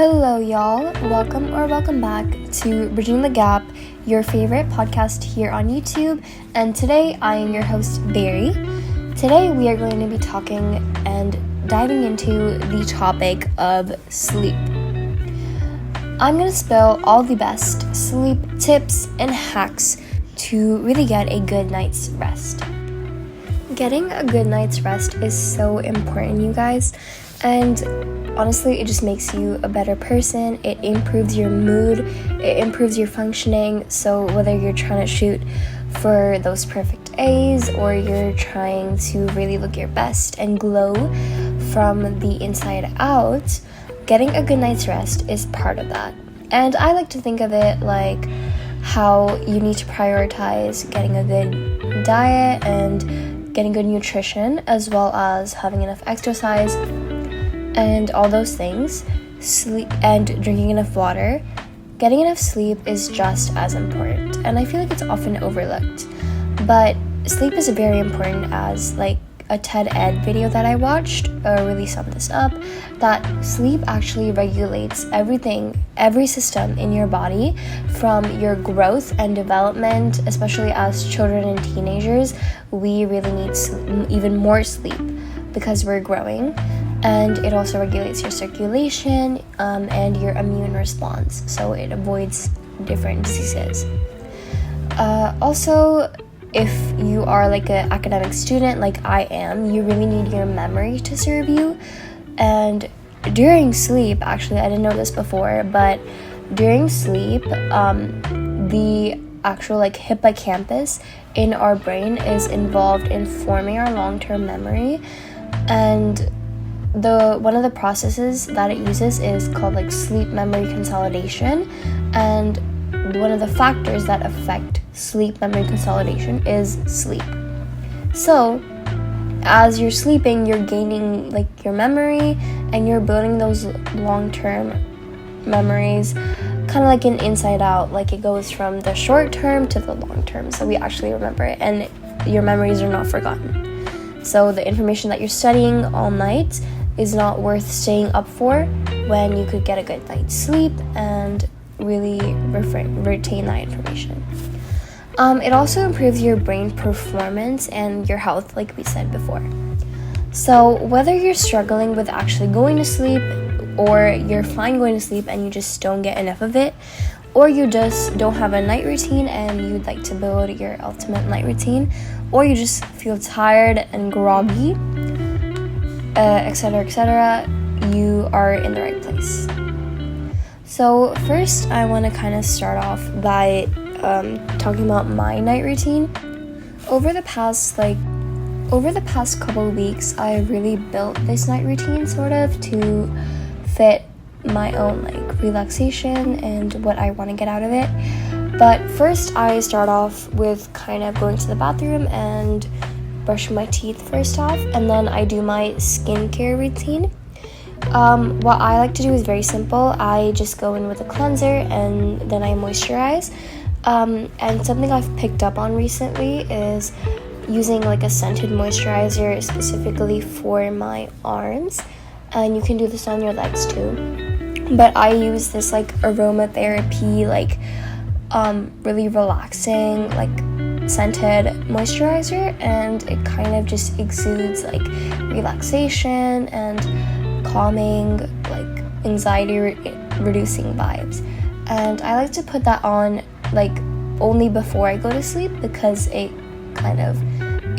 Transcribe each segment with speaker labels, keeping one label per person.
Speaker 1: Hello, y'all. Welcome back to Bridging the Gap, your favorite podcast here on YouTube. And today I am your host, Barry. Today we are going to be talking and diving into the topic of sleep. I'm going to spill all the best sleep tips and hacks to really get a good night's rest. Getting a good night's rest is so important, you guys. And honestly, it just makes you a better person. It improves your mood. It improves your functioning. So whether you're trying to shoot for those perfect A's or you're trying to really look your best and glow from the inside out, getting a good night's rest is part of that. And I like to think of it like how you need to prioritize getting a good diet and getting good nutrition, as well as having enough exercise and all those things, sleep and drinking enough water. Getting enough sleep is just as important, and I feel like it's often overlooked. But sleep is very important, as like a TED Ed video that I watched really summed this up, that sleep actually regulates every system in your body, from your growth and development. Especially as children and teenagers, we really need even more sleep because we're growing. And it also regulates your circulation and your immune response, so it avoids different diseases. Also, if you are like an academic student like I am, you really need your memory to serve you. And during sleep, actually, I didn't know this before, but during sleep, the actual like hippocampus in our brain is involved in forming our long-term memory. And one of the processes that it uses is called like sleep memory consolidation, and one of the factors that affect sleep memory consolidation is sleep. So as you're sleeping, you're gaining like your memory and you're building those long-term memories, kind of like an inside out, like it goes from the short term to the long term, so we actually remember it and your memories are not forgotten. So the information that you're studying all night is not worth staying up for when you could get a good night's sleep and really retain that information. It also improves your brain performance and your health, like we said before. So whether you're struggling with actually going to sleep, or you're fine going to sleep and you just don't get enough of it, or you just don't have a night routine and you'd like to build your ultimate night routine, or you just feel tired and groggy, etc., you are in the right place. So first, I want to kind of start off by talking about my night routine. Over the past couple of weeks, I really built this night routine sort of to fit my own like relaxation and what I want to get out of it. But first, I start off with kind of going to the bathroom and brushing my teeth first off, and then I do my skincare routine. What I like to do is very simple. I just go in with a cleanser and then I moisturize. And something I've picked up on recently is using like a scented moisturizer specifically for my arms, and you can do this on your legs too. But I use this like aromatherapy, like really relaxing, like scented moisturizer, and it kind of just exudes like relaxation and calming, like anxiety reducing vibes. And I like to put that on like only before I go to sleep, because it kind of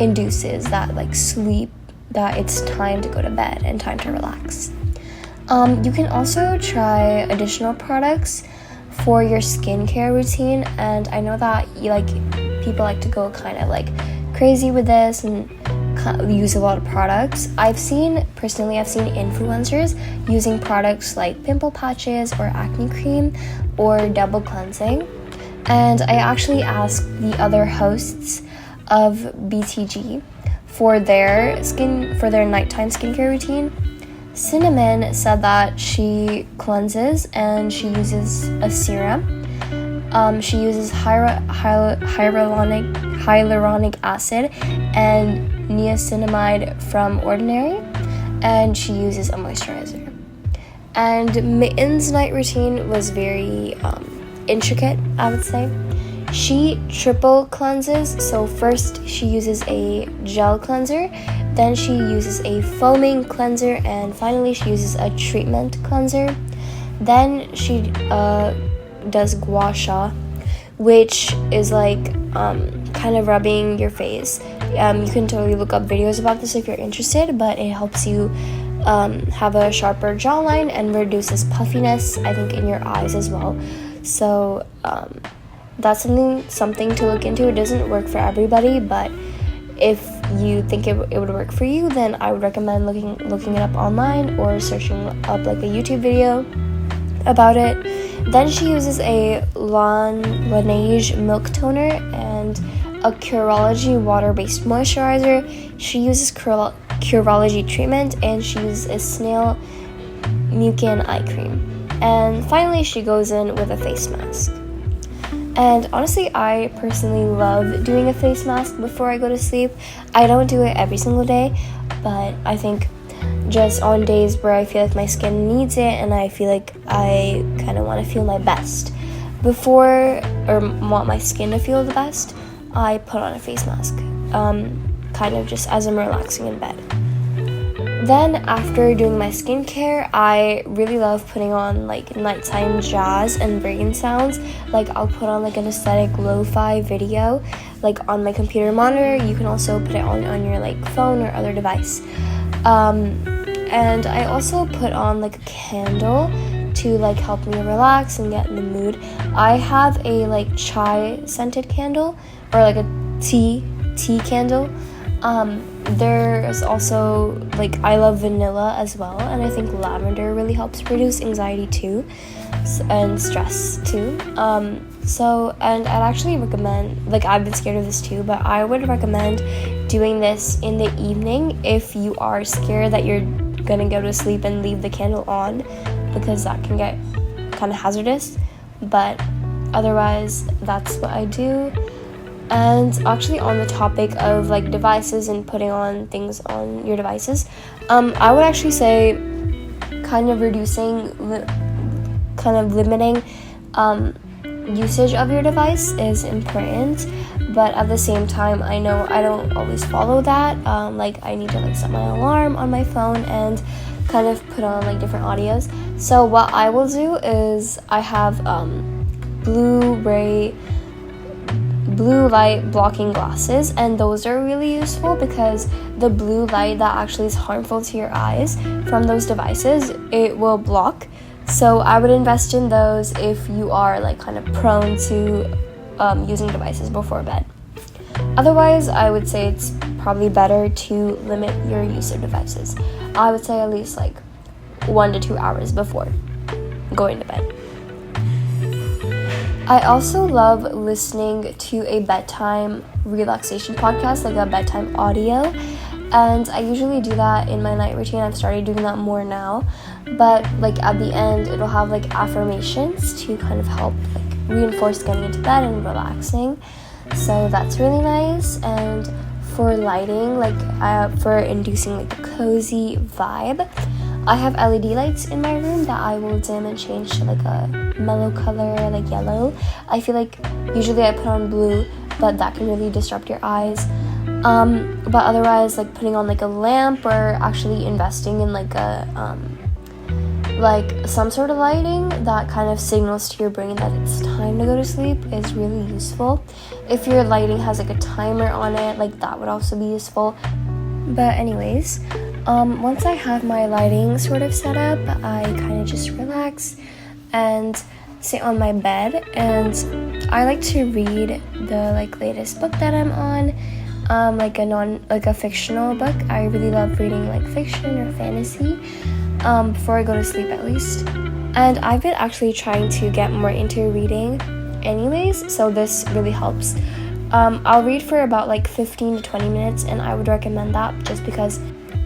Speaker 1: induces that like sleep, that it's time to go to bed and time to relax. You can also try additional products for your skincare routine, and I know that people like to go kind of like crazy with this and use a lot of products. I've seen influencers using products like pimple patches or acne cream or double cleansing. And I actually asked the other hosts of BTG for their nighttime skincare routine. Cinnamon said that she cleanses and she uses a serum. She uses hyaluronic acid and niacinamide from Ordinary, and she uses a moisturizer. And Mitten's night routine was very intricate, I would say. She triple cleanses, so first she uses a gel cleanser, then she uses a foaming cleanser, and finally she uses a treatment cleanser. Then she does gua sha, which is like kind of rubbing your face. You can totally look up videos about this if you're interested, but it helps you have a sharper jawline and reduces puffiness, I think, in your eyes as well. So that's something to look into. It doesn't work for everybody, but if you think it would work for you, then I would recommend looking it up online or searching up like a YouTube video about it. Then she uses a Laneige milk toner and a Curology water-based moisturizer. She uses Curology treatment, and she uses a Snail Mucin eye cream. And finally, she goes in with a face mask. And honestly, I personally love doing a face mask before I go to sleep. I don't do it every single day, but I think just on days where I feel like my skin needs it and I feel like I kind of want to feel my best or want my skin to feel the best, I put on a face mask, kind of just as I'm relaxing in bed. Then after doing my skincare, I really love putting on like nighttime jazz and brain sounds. Like I'll put on like an aesthetic lo-fi video like on my computer monitor. You can also put it on your like phone or other device. And I also put on like a candle to like help me relax and get in the mood. I have a like chai scented candle or like a tea candle. There's also like I love vanilla as well, and I think lavender really helps reduce anxiety too, and stress too. And I'd actually recommend, like I've been scared of this too, but I would recommend doing this in the evening if you are scared that you're gonna go to sleep and leave the candle on, because that can get kind of hazardous. But otherwise, that's what I do. And actually, on the topic of like devices and putting on things on your devices, I would actually say kind of limiting usage of your device is important. But at the same time, I know I don't always follow that. Like I need to like set my alarm on my phone and kind of put on like different audios. So what I will do is I have blue light blocking glasses, and those are really useful because the blue light that actually is harmful to your eyes from those devices, it will block. So I would invest in those if you are like kind of prone to using devices before bed. Otherwise, I would say it's probably better to limit your use of devices. I would say at least like 1 to 2 hours before going to bed. I also love listening to a bedtime relaxation podcast, like a bedtime audio, and I usually do that in my night routine. I've started doing that more now, but like at the end it'll have like affirmations to kind of help like reinforce getting into bed and relaxing, so that's really nice. And for lighting, like for inducing like a cozy vibe, I have LED lights in my room that I will dim and change to like a mellow color, like yellow. I feel like usually I put on blue, but that can really disrupt your eyes. But otherwise, like putting on like a lamp or actually investing in like a like some sort of lighting that kind of signals to your brain that it's time to go to sleep is really useful. If your lighting has like a timer on it, like that would also be useful. But anyways, once I have my lighting sort of set up, I kind of just relax and sit on my bed, and I like to read the like latest book that I'm on, like a fictional book. I really love reading like fiction or fantasy before I go to sleep at least. And I've been actually trying to get more into reading anyways, so this really helps. I'll read for about like 15 to 20 minutes, and I would recommend that just because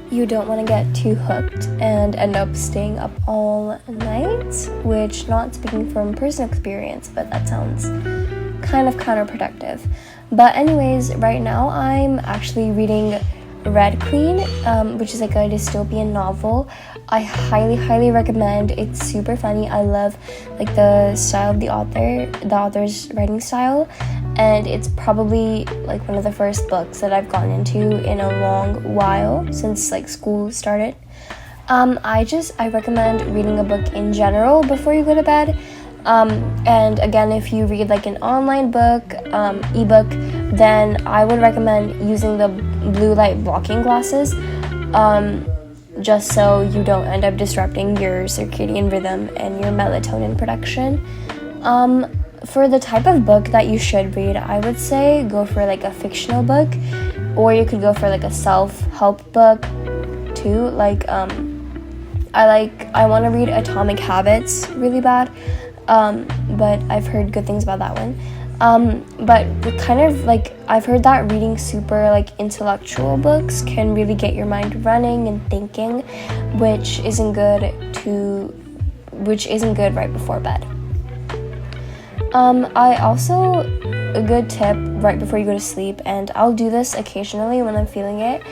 Speaker 1: you don't want to get too hooked and end up staying up all night, which, not speaking from personal experience, but that sounds kind of counterproductive. But anyways, right now I'm actually reading Red Queen, which is like a dystopian novel. I highly recommend. It's super funny. I love like the style of the author's writing style, and it's probably like one of the first books that I've gotten into in a long while since like school started. I recommend reading a book in general before you go to bed. And again, if you read like an online book, ebook, then I would recommend using the blue light blocking glasses, just so you don't end up disrupting your circadian rhythm and your melatonin production. For the type of book that you should read, I would say go for like a fictional book, or you could go for like a self-help book too. Like, I want to read Atomic Habits really bad. But I've heard good things about that one. But kind of like I've heard that reading super like intellectual books can really get your mind running and thinking, which isn't good right before bed. I also, a good tip right before you go to sleep, and I'll do this occasionally when I'm feeling it,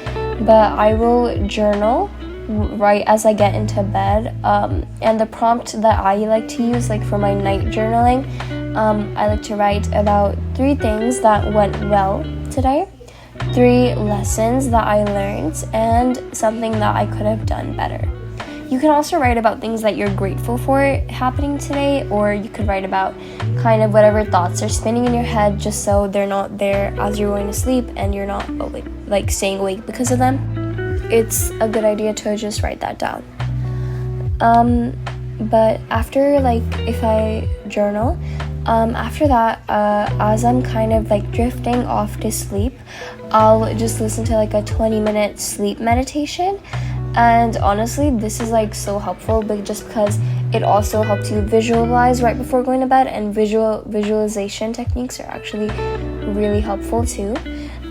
Speaker 1: but I will journal right as I get into bed, and the prompt that I like to use like for my night journaling, I like to write about 3 things that went well today, 3 lessons that I learned, and something that I could have done better. You can also write about things that you're grateful for happening today, or you could write about kind of whatever thoughts are spinning in your head, just so they're not there as you're going to sleep and you're not like staying awake because of them. It's a good idea to just write that down. But after, like, if I journal, after that, as I'm kind of like drifting off to sleep, I'll just listen to like a 20-minute sleep meditation. And honestly, this is like so helpful, but just because it also helps you visualize right before going to bed, and visualization techniques are actually really helpful too.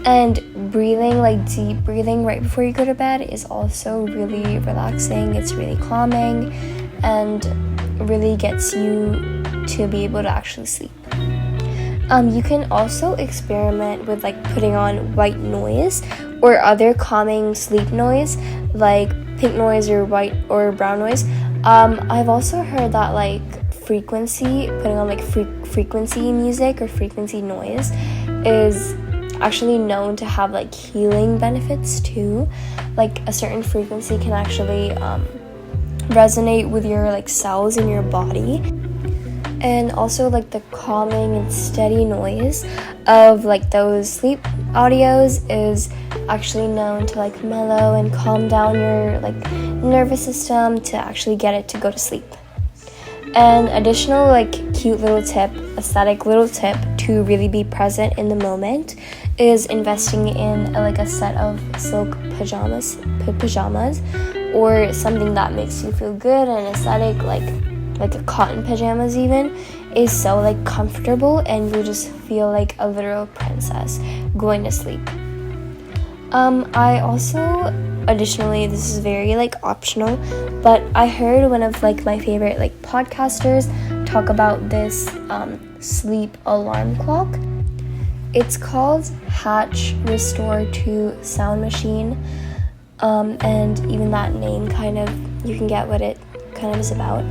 Speaker 1: And breathing, like deep breathing right before you go to bed, is also really relaxing. It's really calming and really gets you to be able to actually sleep. You can also experiment with like putting on white noise or other calming sleep noise, like pink noise or white or brown noise. I've also heard that like putting on like frequency music or frequency noise is actually known to have like healing benefits too. Like a certain frequency can actually resonate with your like cells in your body. And also like the calming and steady noise of like those sleep audios is actually known to like mellow and calm down your like nervous system to actually get it to go to sleep. An additional like cute little tip, aesthetic little tip to really be present in the moment is investing in like a set of silk pajamas or something that makes you feel good and aesthetic, like a cotton pajamas even, is so like comfortable, and you just feel like a literal princess going to sleep. I also, additionally, this is very like optional, but I heard one of like my favorite like podcasters talk about this sleep alarm clock. It's called Hatch Restore 2 Sound Machine, and even that name kind of, you can get what it kind of is about.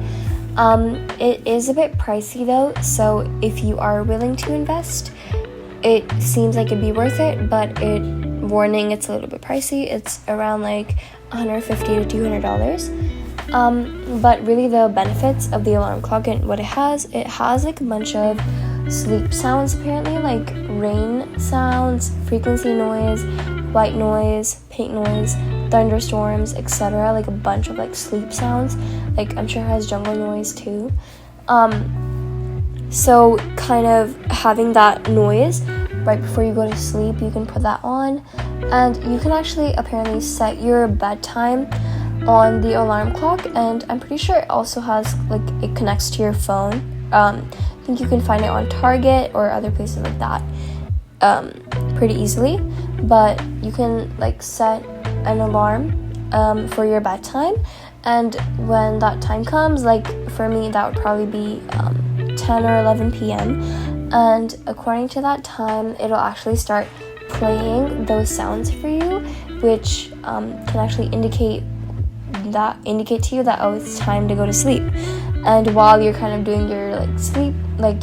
Speaker 1: It is a bit pricey though, so if you are willing to invest, it seems like it'd be worth it, but warning, it's a little bit pricey. It's around like $150 to $200. But really the benefits of the alarm clock and what it has like a bunch of sleep sounds apparently, like rain sounds, frequency noise, white noise, pink noise, thunderstorms, etc. Like a bunch of like sleep sounds. Like I'm sure it has jungle noise too. So kind of having that noise right before you go to sleep, you can put that on, and you can actually apparently set your bedtime on the alarm clock, and I'm pretty sure it also has like, it connects to your phone. I think you can find it on Target or other places like that pretty easily, but you can like set an alarm for your bedtime, and when that time comes, like for me that would probably be 10 or 11 p.m. and according to that time it'll actually start playing those sounds for you, which can actually indicate to you that, oh, it's time to go to sleep. And while you're kind of doing your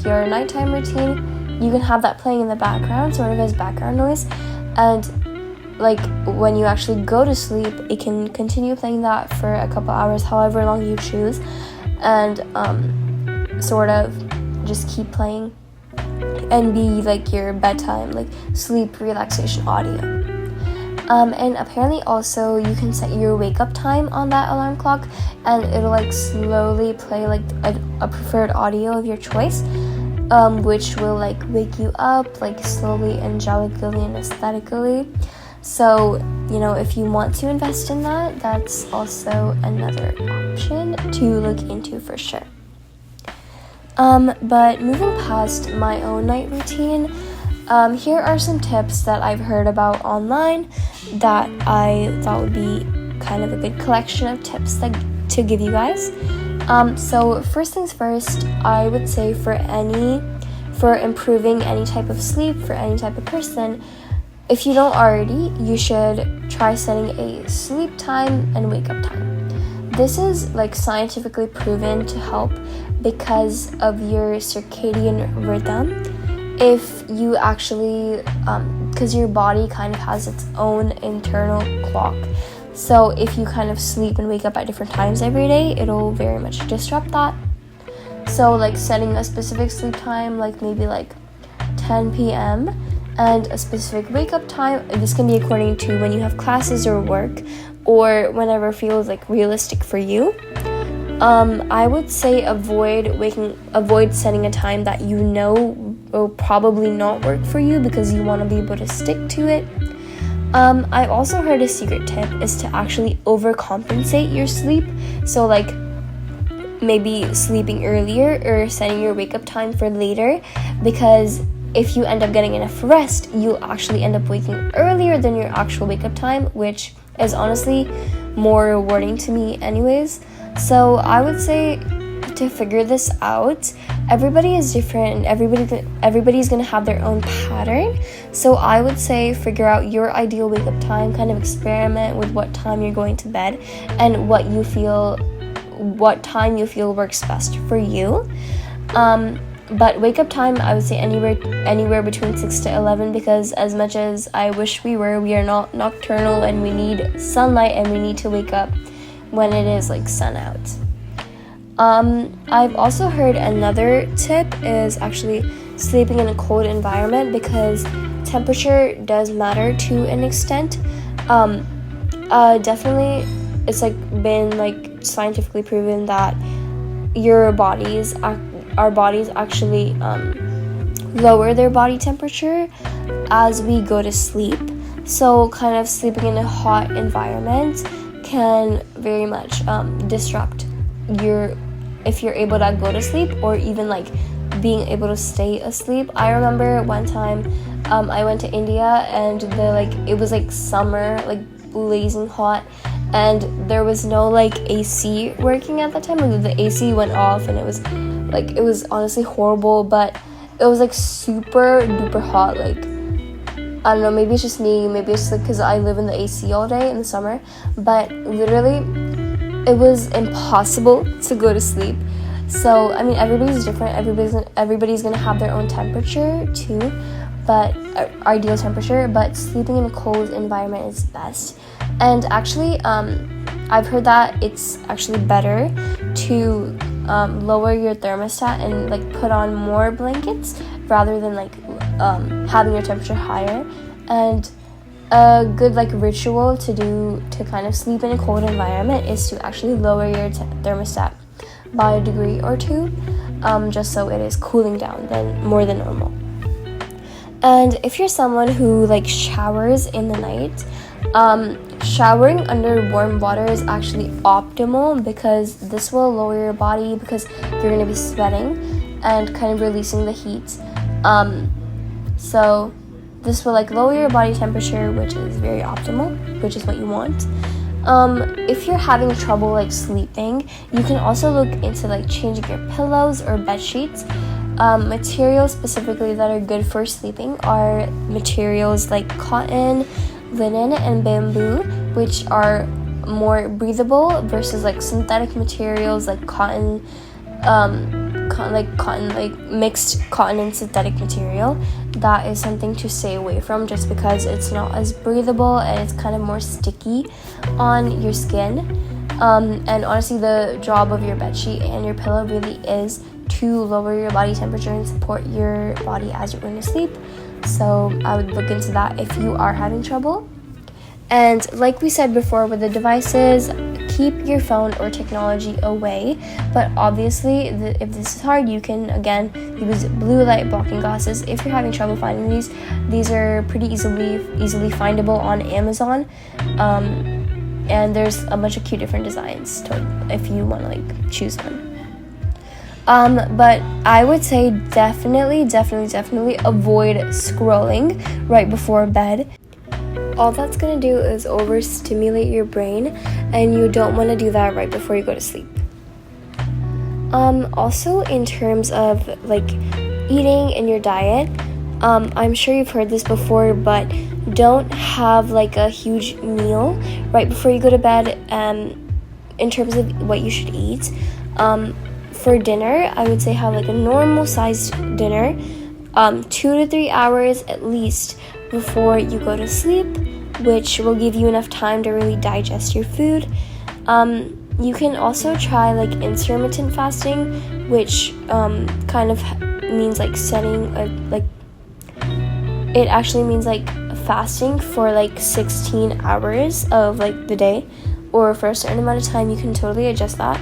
Speaker 1: your nighttime routine, you can have that playing in the background, sort of as background noise. And like when you actually go to sleep, it can continue playing that for a couple hours, however long you choose, and sort of just keep playing and be like your bedtime, like sleep relaxation audio. And apparently also you can set your wake up time on that alarm clock, and it'll like slowly play like a preferred audio of your choice, which will like wake you up like slowly, angelically, and aesthetically. So, if you want to invest in that, that's also another option to look into for sure. But moving past my own night routine, here are some tips that I've heard about online that I thought would be kind of a good collection of tips to give you guys. So first things first, I would say for improving any type of sleep for any type of person, if you don't already, you should try setting a sleep time and wake up time. This is like scientifically proven to help because of your circadian rhythm. If you actually, because your body kind of has its own internal clock. So if you kind of sleep and wake up at different times every day, it'll very much disrupt that. So like setting a specific sleep time, like maybe like 10 p.m. and a specific wake up time. This can be according to when you have classes or work, or whenever feels like realistic for you. I would say avoid setting a time that you know will probably not work for you because you want to be able to stick to it. I also heard a secret tip is to actually overcompensate your sleep. So like maybe sleeping earlier or setting your wake up time for later, because if you end up getting enough rest, you'll actually end up waking earlier than your actual wake up time, which is honestly more rewarding to me anyways. So I would say to figure this out, everybody is different and everybody's going to have their own pattern. So I would say figure out your ideal wake up time, kind of experiment with what time you're going to bed and what time you feel works best for you. But wake up time, I would say anywhere between 6 to 11, because as much as I wish we are not nocturnal and we need sunlight and we need to wake up when it is like sun out. I've also heard another tip is actually sleeping in a cold environment, because temperature does matter to an extent. Definitely it's like been like scientifically proven that our bodies actually lower their body temperature as we go to sleep. So kind of sleeping in a hot environment can very much disrupt if you're able to go to sleep, or even like being able to stay asleep. I remember one time I went to India and it was like summer, like blazing hot, and there was no like AC working at that time. Like the AC went off and it was honestly horrible, but it was like super duper hot. Like I don't know, maybe it's just me, maybe it's like because I live in the AC all day in the summer, but literally it was impossible to go to sleep. So I mean, everybody's different, everybody's gonna have their own temperature too, but ideal temperature, but sleeping in a cold environment is best. And actually I've heard that it's actually better to lower your thermostat and like put on more blankets rather than like having your temperature higher. And a good like ritual to do to kind of sleep in a cold environment is to actually lower your thermostat by a degree or two, just so it is cooling down more than normal. And if you're someone who like showers in the night, showering under warm water is actually optimal, because this will lower your body, because you're going to be sweating and kind of releasing the heat. So this will like lower your body temperature, which is very optimal, which is what you want. If you're having trouble like sleeping, you can also look into like changing your pillows or bed sheets. Materials specifically that are good for sleeping are materials like cotton, linen, and bamboo, which are more breathable versus like synthetic materials like cotton, like mixed cotton and synthetic material. That is something to stay away from just because it's not as breathable and it's kind of more sticky on your skin. And honestly, the job of your bedsheet and your pillow really is to lower your body temperature and support your body as you're going to sleep. So I would look into that if you are having trouble. And like we said before with the devices, keep your phone or technology away. But obviously, if this is hard, you can again use blue light blocking glasses. If you're having trouble finding these are pretty easily findable on Amazon. And there's a bunch of cute different designs if you want to like choose one. But I would say definitely avoid scrolling right before bed. All that's going to do is overstimulate your brain, and you don't want to do that right before you go to sleep. Also, in terms of like eating in your diet, I'm sure you've heard this before, but don't have like a huge meal right before you go to bed in terms of what you should eat. For dinner, I would say have like a normal sized dinner, 2 to 3 hours at least before you go to sleep, which will give you enough time to really digest your food. You can also try like intermittent fasting, which kind of means like it actually means like fasting for like 16 hours of like the day, or for a certain amount of time. You can totally adjust that,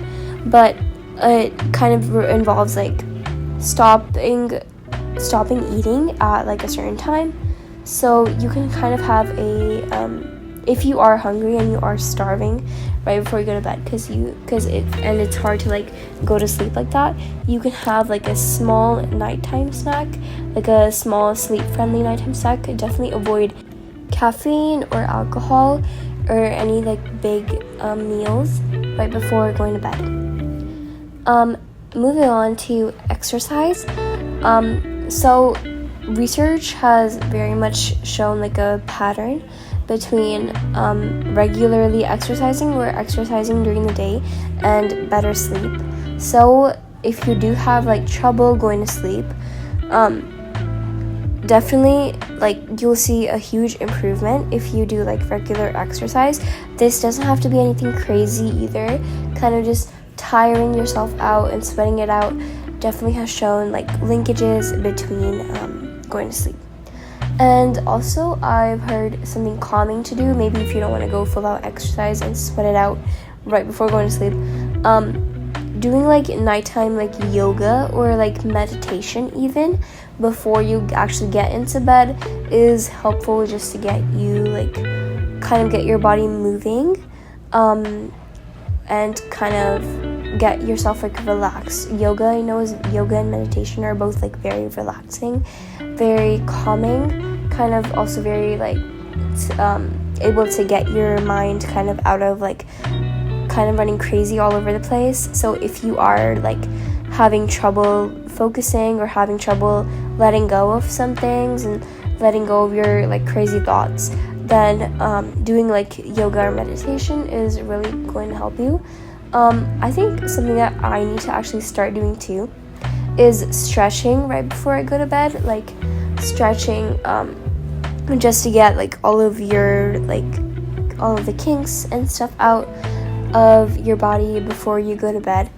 Speaker 1: but it kind of involves like stopping eating at like a certain time. So you can kind of have if you are hungry and you are starving right before you go to bed, because it's hard to like go to sleep like that, you can have like a small nighttime snack, like a small sleep-friendly nighttime snack. Definitely avoid caffeine or alcohol or any like big meals right before going to bed. Moving on to exercise. So research has very much shown like a pattern between regularly exercising or exercising during the day and better sleep. So if you do have like trouble going to sleep, definitely like you'll see a huge improvement if you do like regular exercise. This doesn't have to be anything crazy either. Kind of just tiring yourself out and sweating it out definitely has shown like linkages between going to sleep. And also, I've heard something calming to do, maybe if you don't want to go full out exercise and sweat it out right before going to sleep. Doing like nighttime like yoga or like meditation even before you actually get into bed is helpful, just to get you like kind of get your body moving and kind of get yourself like relaxed. Yoga and meditation are both like very relaxing, very calming, kind of also very like able to get your mind kind of out of like kind of running crazy all over the place. So if you are like having trouble focusing or having trouble letting go of some things and letting go of your like crazy thoughts, then doing like yoga or meditation is really going to help you. I think something that I need to actually start doing too is stretching right before I go to bed, like stretching just to get like all of the kinks and stuff out of your body before you go to bed,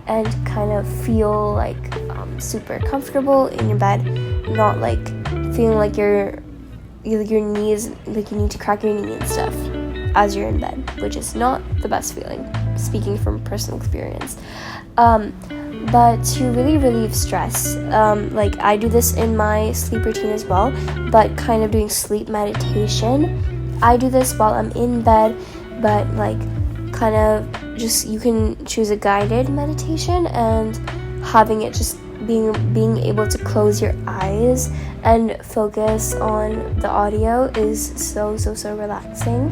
Speaker 1: and kind of feel like super comfortable in your bed, not like feeling like your knees, like you need to crack your knee and stuff as you're in bed, which is not the best feeling, speaking from personal experience. But to really relieve stress, like I do this in my sleep routine as well, but kind of doing sleep meditation. I do this while I'm in bed, but like kind of just, you can choose a guided meditation, and having it just being able to close your eyes and focus on the audio is so relaxing.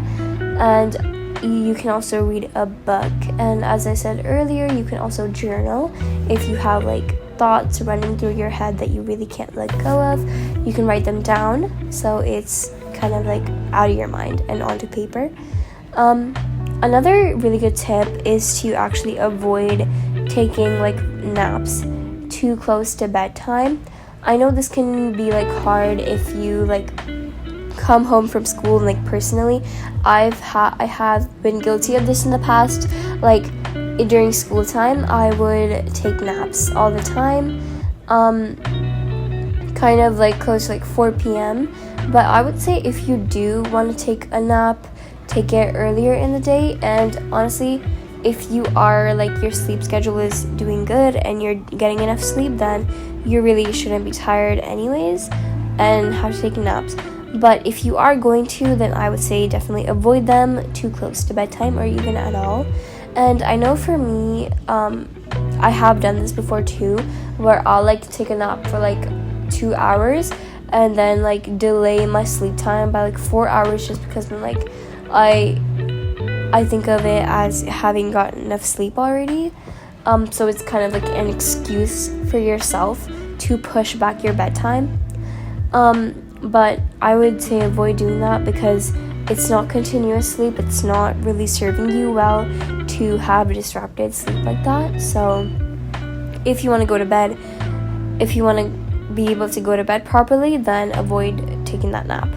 Speaker 1: And you can also read a book, and as I said earlier, you can also journal if you have like thoughts running through your head that you really can't let go of, you can write them down so it's kind of like out of your mind and onto paper. Another really good tip is to actually avoid taking like naps too close to bedtime. I know this can be like hard if you like come home from school, and like personally I have been guilty of this in the past. Like during school time I would take naps all the time, kind of like close to like 4 p.m. But I would say if you do want to take a nap, take it earlier in the day. And honestly, if you are like your sleep schedule is doing good and you're getting enough sleep, then you really shouldn't be tired anyways and have to take naps. But if you are going to, then I would say definitely avoid them too close to bedtime or even at all. And I know for me, I have done this before too, where I'll like take a nap for like 2 hours and then like delay my sleep time by like 4 hours, just because then like I think of it as having gotten enough sleep already. So it's kind of like an excuse for yourself to push back your bedtime. But I would say avoid doing that because it's not continuous sleep. It's not really serving you well to have a disrupted sleep like that. So if you want to go to bed, if you want to be able to go to bed properly, then avoid taking that nap.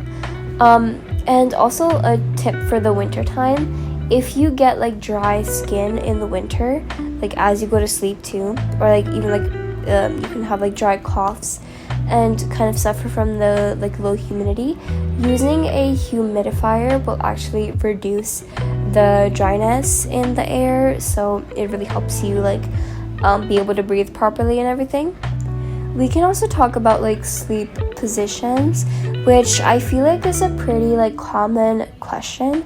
Speaker 1: And also a tip for the winter time, if you get like dry skin in the winter, like as you go to sleep too, or like even like you can have like dry coughs and kind of suffer from the like low humidity, using a humidifier will actually reduce the dryness in the air, so it really helps you like be able to breathe properly and everything. We can also talk about like sleep positions, which I feel like is a pretty like common question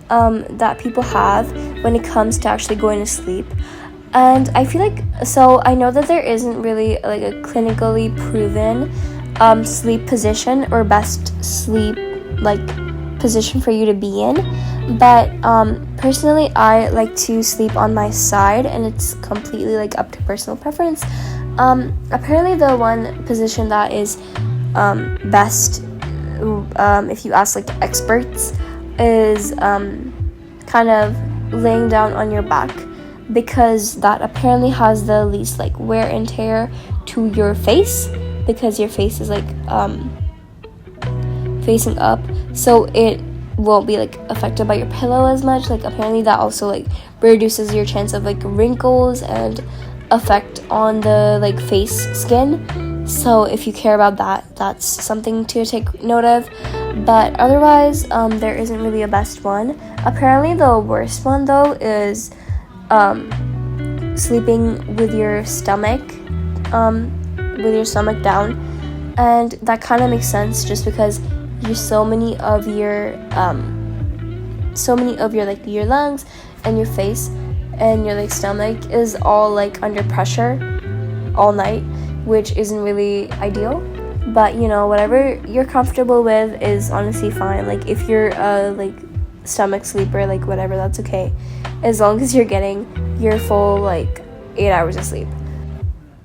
Speaker 1: that people have when it comes to actually going to sleep. And I feel like, so I know that there isn't really like a clinically proven sleep position or best sleep like position for you to be in, but personally I like to sleep on my side, and it's completely like up to personal preference. Apparently the one position that is best, if you ask like experts, is kind of laying down on your back, because that apparently has the least like wear and tear to your face, because your face is like facing up, so it won't be like affected by your pillow as much. Like apparently that also like reduces your chance of like wrinkles and effect on the like face skin. So if you care about that, that's something to take note of. But otherwise, there isn't really a best one. Apparently the worst one though is sleeping with your stomach down, and that kind of makes sense just because so many of your like your lungs and your face and your like stomach is all like under pressure all night, which isn't really ideal. But you know, whatever you're comfortable with is honestly fine. Like if you're a like stomach sleeper, like whatever, that's okay, as long as you're getting your full like 8 hours of sleep.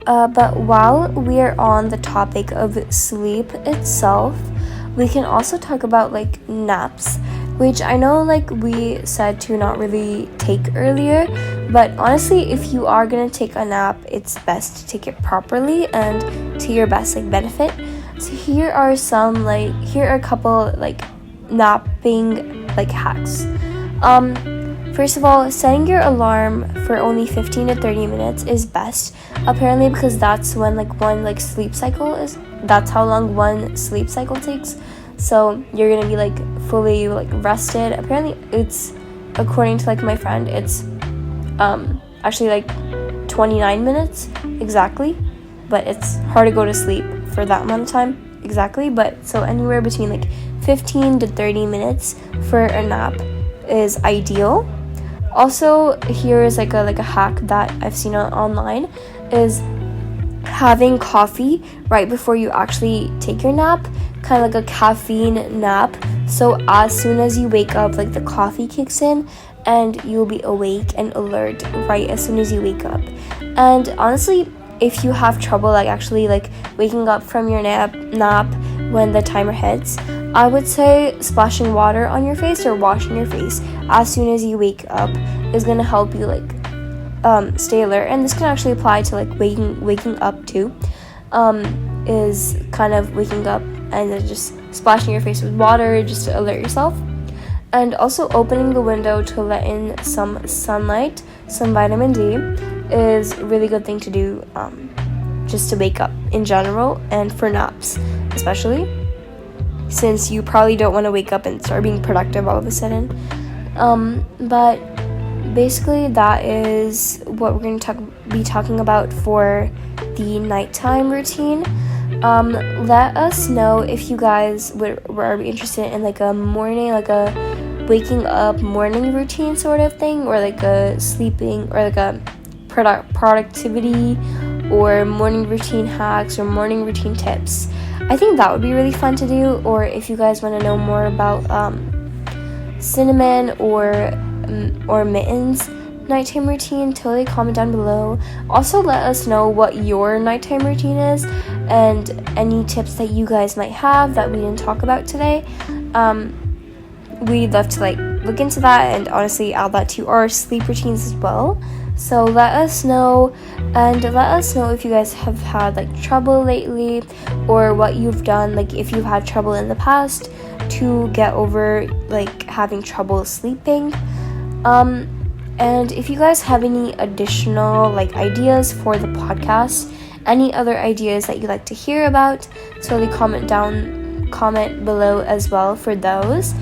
Speaker 1: But while we are on the topic of sleep itself, we can also talk about like naps, which I know like we said to not really take earlier, but honestly if you are gonna take a nap, it's best to take it properly and to your best like benefit. So here are a couple like napping like hacks. First of all, setting your alarm for only 15 to 30 minutes is best, apparently, because that's when like one like sleep cycle is, that's how long one sleep cycle takes. So you're gonna be like fully like rested. Apparently it's, according to like my friend, it's actually like 29 minutes exactly, but it's hard to go to sleep for that amount of time exactly. But so anywhere between like 15 to 30 minutes for a nap is ideal. Also, here is like a hack that I've seen online, is having coffee right before you actually take your nap, kind of like a caffeine nap. So as soon as you wake up, like the coffee kicks in and you'll be awake and alert right as soon as you wake up. And honestly, if you have trouble like actually like waking up from your nap when the timer hits, I would say splashing water on your face or washing your face as soon as you wake up is gonna help you like stay alert. And this can actually apply to like waking up too. Is kind of waking up and then just splashing your face with water just to alert yourself. And also opening the window to let in some sunlight, some vitamin D is a really good thing to do just to wake up in general and for naps especially, since you probably don't want to wake up and start being productive all of a sudden. But basically that is what we're going to be talking about for the nighttime routine. Let us know if you guys were interested in like a morning, like a waking up morning routine sort of thing, or like a sleeping, or like a productivity or morning routine hacks or morning routine tips. I think that would be really fun to do. Or if you guys want to know more about Cinnamon or Mittens' nighttime routine, totally comment down below. Also let us know what your nighttime routine is and any tips that you guys might have that we didn't talk about today. We'd love to like look into that and honestly add that to our sleep routines as well. So let us know, and let us know if you guys have had like trouble lately, or what you've done, like if you've had trouble in the past to get over like having trouble sleeping. And if you guys have any additional like ideas for the podcast, any other ideas that you'd like to hear about, totally comment below as well for those.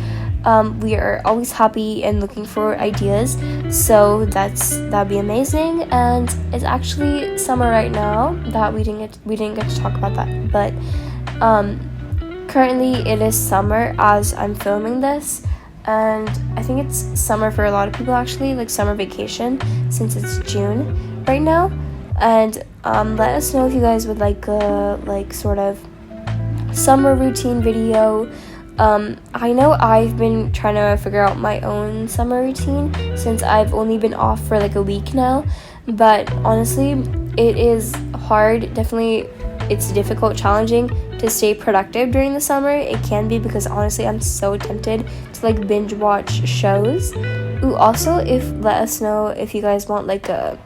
Speaker 1: We are always happy and looking for ideas, so that'd be amazing. And it's actually summer right now. That we didn't get to talk about that, but currently it is summer as I'm filming this, and I think it's summer for a lot of people actually, like summer vacation, since it's June right now. And let us know if you guys would like a like sort of summer routine video. I know I've been trying to figure out my own summer routine since I've only been off for like a week now, but honestly it is hard. Definitely it's difficult, challenging to stay productive during the summer. It can be, because honestly I'm so tempted to like binge watch shows. Ooh, also let us know if you guys want like a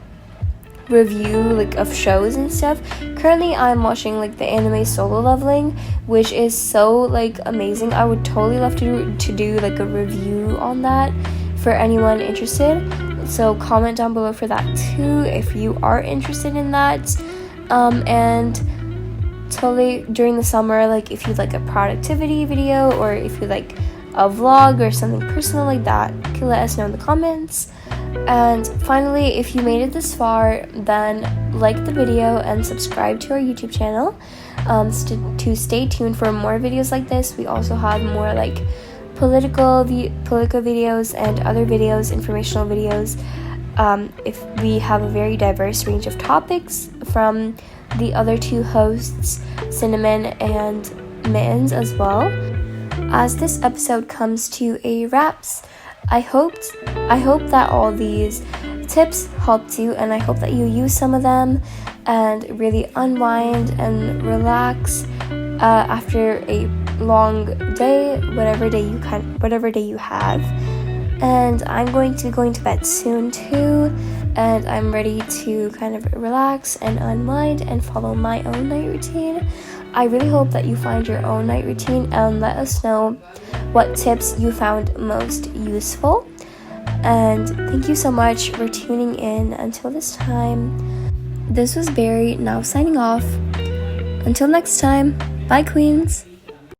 Speaker 1: review like of shows and stuff. Currently I'm watching like the anime Solo Leveling, which is so like amazing. I would totally love to do like a review on that for anyone interested, so comment down below for that too if you are interested in that. And totally during the summer, like if you'd like a productivity video, or if you like a vlog or something personal like that, you can let us know in the comments. And finally, if you made it this far, then like the video and subscribe to our YouTube channel to stay tuned for more videos like this. We also have more like political videos and other videos, informational videos. If we have a very diverse range of topics from the other two hosts, Cinnamon and Mittens, as well. As this episode comes to a wraps, I hope that all these tips helped you, and I hope that you use some of them and really unwind and relax after a long day, whatever day you have. And I'm going to be going to bed soon too, and I'm ready to kind of relax and unwind and follow my own night routine. I really hope that you find your own night routine, and let us know what tips you found most useful. And thank you so much for tuning in until this time. This was Barry, now signing off. Until next time, bye queens!